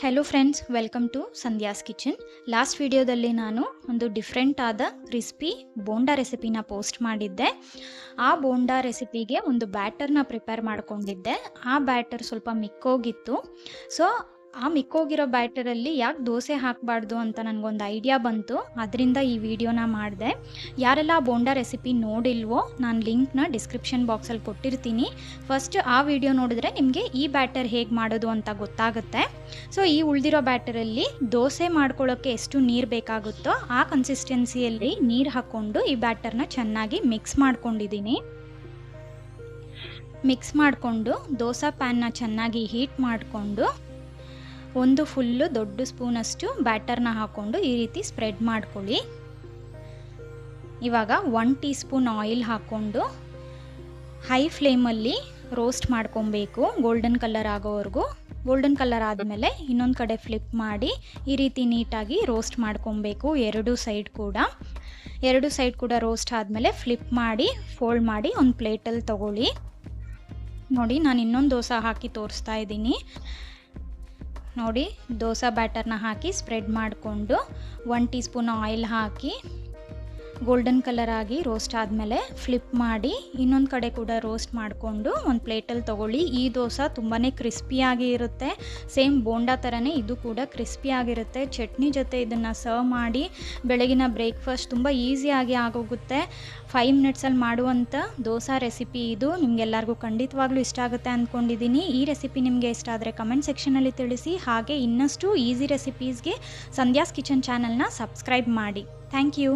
Hello friends, welcome to Sandhya's Kitchen. Last ವಿಡಿಯೋದಲ್ಲಿ ನಾನು ಒಂದು ಡಿಫ್ರೆಂಟ್ ಆದ ಕ್ರಿಸ್ಪಿ ಬೋಂಡಾ ರೆಸಿಪಿನ ಪೋಸ್ಟ್ ಮಾಡಿದ್ದೆ. ಆ ಬೋಂಡಾ ರೆಸಿಪಿಗೆ ಒಂದು ಬ್ಯಾಟರ್ನ ಪ್ರಿಪೇರ್ ಮಾಡ್ಕೊಂಡಿದ್ದೆ. ಆ ಬ್ಯಾಟರ್ ಸ್ವಲ್ಪ ಮಿಕ್ಕೋಗಿತ್ತು. ಸೊ ಆ ಮಿಕ್ಕೋಗಿರೋ ಬ್ಯಾಟರಲ್ಲಿ ಯಾಕೆ ದೋಸೆ ಹಾಕಬಾರ್ದು ಅಂತ ನನಗೊಂದು ಐಡಿಯಾ ಬಂತು. ಅದರಿಂದ ಈ ವಿಡಿಯೋನ ಮಾಡಿದೆ. ಯಾರೆಲ್ಲ ಬೋಂಡಾ ರೆಸಿಪಿ ನೋಡಿಲ್ವೋ ನಾನು ಲಿಂಕ್ನ ಡಿಸ್ಕ್ರಿಪ್ಷನ್ ಬಾಕ್ಸಲ್ಲಿ ಕೊಟ್ಟಿರ್ತೀನಿ. ಫಸ್ಟ್ ಆ ವಿಡಿಯೋ ನೋಡಿದ್ರೆ ನಿಮಗೆ ಈ ಬ್ಯಾಟರ್ ಹೇಗೆ ಮಾಡೋದು ಅಂತ ಗೊತ್ತಾಗುತ್ತೆ. ಸೊ ಈ ಉಳಿದಿರೋ ಬ್ಯಾಟರಲ್ಲಿ ದೋಸೆ ಮಾಡ್ಕೊಳ್ಳೋಕ್ಕೆ ಎಷ್ಟು ನೀರು ಬೇಕಾಗುತ್ತೋ ಆ ಕನ್ಸಿಸ್ಟೆನ್ಸಿಯಲ್ಲಿ ನೀರು ಹಾಕ್ಕೊಂಡು ಈ ಬ್ಯಾಟರ್ನ ಚೆನ್ನಾಗಿ ಮಿಕ್ಸ್ ಮಾಡ್ಕೊಂಡಿದ್ದೀನಿ. ಮಿಕ್ಸ್ ಮಾಡಿಕೊಂಡು ದೋಸೆ ಪ್ಯಾನ್ನ ಚೆನ್ನಾಗಿ ಹೀಟ್ ಮಾಡಿಕೊಂಡು ಒಂದು ಫುಲ್ಲು ದೊಡ್ಡ ಸ್ಪೂನಷ್ಟು ಬ್ಯಾಟರ್ನ ಹಾಕ್ಕೊಂಡು ಈ ರೀತಿ ಸ್ಪ್ರೆಡ್ ಮಾಡ್ಕೊಳ್ಳಿ. ಇವಾಗ 1 ಟೀ ಸ್ಪೂನ್ ಆಯಿಲ್ ಹಾಕ್ಕೊಂಡು ಹೈ ಫ್ಲೇಮಲ್ಲಿ ರೋಸ್ಟ್ ಮಾಡ್ಕೊಬೇಕು, ಗೋಲ್ಡನ್ ಕಲರ್ ಆಗೋವರೆಗೂ. ಗೋಲ್ಡನ್ ಕಲರ್ ಆದಮೇಲೆ ಇನ್ನೊಂದು ಕಡೆ ಫ್ಲಿಪ್ ಮಾಡಿ ಈ ರೀತಿ ನೀಟಾಗಿ ರೋಸ್ಟ್ ಮಾಡ್ಕೊಬೇಕು. ಎರಡು ಸೈಡ್ ಕೂಡ ರೋಸ್ಟ್ ಆದಮೇಲೆ ಫ್ಲಿಪ್ ಮಾಡಿ ಫೋಲ್ಡ್ ಮಾಡಿ ಒಂದು ಪ್ಲೇಟಲ್ಲಿ ತೊಗೊಳ್ಳಿ. ನೋಡಿ, ನಾನು ಇನ್ನೊಂದು ದೋಸೆ ಹಾಕಿ ತೋರಿಸ್ತಾ ಇದ್ದೀನಿ. ನೋಡಿ, ದೋಸೆ ಬ್ಯಾಟರ್ನ ಹಾಕಿ ಸ್ಪ್ರೆಡ್ ಮಾಡಿಕೊಂಡು 1 ಟೀ ಸ್ಪೂನ್ ಆಯಿಲ್ ಹಾಕಿ ಗೋಲ್ಡನ್ ಕಲರ್ ಆಗಿ ರೋಸ್ಟ್ ಆದಮೇಲೆ ಫ್ಲಿಪ್ ಮಾಡಿ ಇನ್ನೊಂದು ಕಡೆ ಕೂಡ ರೋಸ್ಟ್ ಮಾಡಿಕೊಂಡು ಒಂದು ಪ್ಲೇಟಲ್ಲಿ ತೊಗೊಳ್ಳಿ. ಈ ದೋಸೆ ತುಂಬಾ ಕ್ರಿಸ್ಪಿಯಾಗಿ ಇರುತ್ತೆ. ಸೇಮ್ ಬೋಂಡಾ ಥರನೇ ಇದು ಕೂಡ ಕ್ರಿಸ್ಪಿಯಾಗಿರುತ್ತೆ. ಚಟ್ನಿ ಜೊತೆ ಇದನ್ನು ಸರ್ವ್ ಮಾಡಿ ಬೆಳಗಿನ ಬ್ರೇಕ್ಫಾಸ್ಟ್ ತುಂಬ ಈಸಿಯಾಗಿ ಆಗೋಗುತ್ತೆ. 5 ಮಿನಿಟ್ಸಲ್ಲಿ ಮಾಡುವಂಥ ದೋಸೆ ರೆಸಿಪಿ ಇದು. ನಿಮಗೆಲ್ಲರಿಗೂ ಖಂಡಿತವಾಗ್ಲೂ ಇಷ್ಟ ಆಗುತ್ತೆ ಅಂದ್ಕೊಂಡಿದ್ದೀನಿ. ಈ ರೆಸಿಪಿ ನಿಮಗೆ ಇಷ್ಟ ಆದರೆ ಕಮೆಂಟ್ ಸೆಕ್ಷನಲ್ಲಿ ತಿಳಿಸಿ. ಹಾಗೆ ಇನ್ನಷ್ಟು ಈಸಿ ರೆಸಿಪೀಸ್ಗೆ ಸಂಧ್ಯಾಸ್ ಕಿಚನ್ ಚಾನಲ್ನ ಸಬ್ಸ್ಕ್ರೈಬ್ ಮಾಡಿ. Thank you.